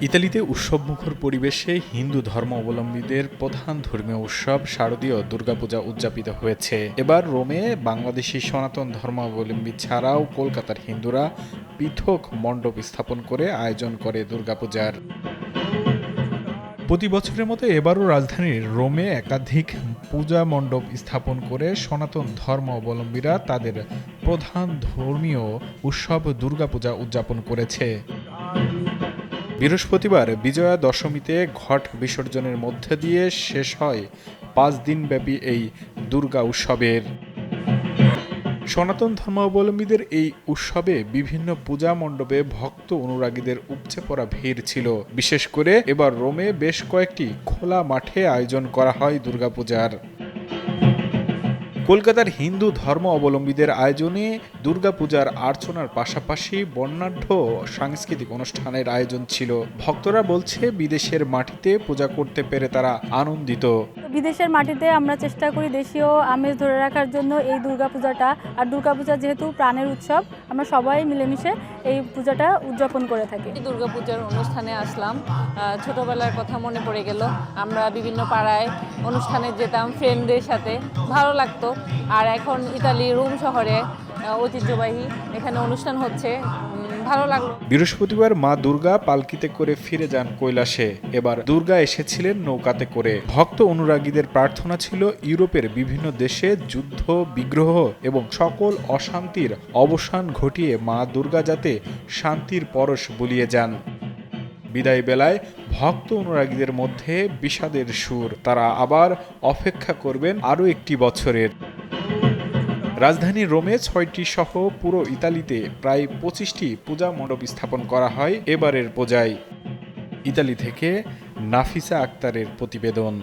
ইতালিতে উৎসবমুখর পরিবেশে হিন্দু ধর্মাবলম্বীদের প্রধান ধর্মীয় উৎসব শারদীয় দুর্গাপূজা উদযাপিত হয়েছে। এবার রোমে বাংলাদেশি সনাতন ধর্মাবলম্বী ছাড়াও কলকাতার হিন্দুরা পৃথক মণ্ডপ স্থাপন করে আয়োজন করে দুর্গাপূজার। প্রতি বছরের মতো এবারও রাজধানীর রোমে একাধিক পূজা মণ্ডপ স্থাপন করে সনাতন ধর্মাবলম্বীরা তাদের প্রধান ধর্মীয় উৎসব দুর্গাপূজা উদযাপন করেছে। বৃহস্পতিবার বিজয়া দশমীতে ঘট বিসর্জনের মধ্যে দিয়ে শেষ হয় ৫ দিনব্যাপী এই দুর্গা উৎসবের। সনাতন ধর্মাবলম্বীদের এই উৎসবে বিভিন্ন পূজা মণ্ডপে ভক্ত অনুরাগীদের উপচে পড়া ভিড় ছিল। বিশেষ করে এবার রোমে বেশ কয়েকটি খোলা মাঠে আয়োজন করা হয় দুর্গাপূজার। কলকাতার হিন্দু ধর্ম অবলম্বীদের আয়োজনে দুর্গাপূজার আর্চনার পাশাপাশি বর্ণাঢ্য সাংস্কৃতিক অনুষ্ঠানের আয়োজন ছিল। ভক্তরা বলছে বিদেশের মাটিতে পূজা করতে পেরে তারা আনন্দিত। বিদেশের মাটিতে আমরা চেষ্টা করি দেশীয় আমেজ ধরে রাখার জন্য এই দুর্গাপূজাটা। আর দুর্গাপূজা যেহেতু প্রাণের উৎসব, আমরা সবাই মিলেমিশে এই পূজাটা উদযাপন করে থাকি। দুর্গাপূজার অনুষ্ঠানে আসলাম, ছোটবেলার কথা মনে পড়ে গেল। আমরা বিভিন্ন পাড়ায় অনুষ্ঠানে যেতাম ফ্রেন্ডদের সাথে, ভালো লাগতো। আর এখন ইতালি রোম শহরে ঐতিহ্যবাহী এখানে অনুষ্ঠান হচ্ছে, ভালো লাগলো। বৃহস্পতিবার মা দুর্গা পালকিতে করে ফিরে যান কৈলাসে। এবার দুর্গা এসেছিলেন নৌকাতে করে। ভক্ত অনুরাগীদের প্রার্থনা ছিল ইউরোপের বিভিন্ন দেশে যুদ্ধ বিগ্রহ এবং সকল অশান্তির অবসান ঘটিয়ে মা দুর্গা যাতে শান্তির পরশ বুলিয়ে যান। বিদায় বেলায় ভক্ত অনুরাগীদের মধ্যে বিষাদের সুর। তারা আবার অপেক্ষা করবেন আরও একটি বছরের। রাজধানী রোমে ৬টি সহ পুরো ইতালিতে প্রায় ২৫টি পূজা মণ্ডপ স্থাপন করা হয় এবারের পূজায়। ইতালি থেকে নাফিসা আক্তারের প্রতিবেদন।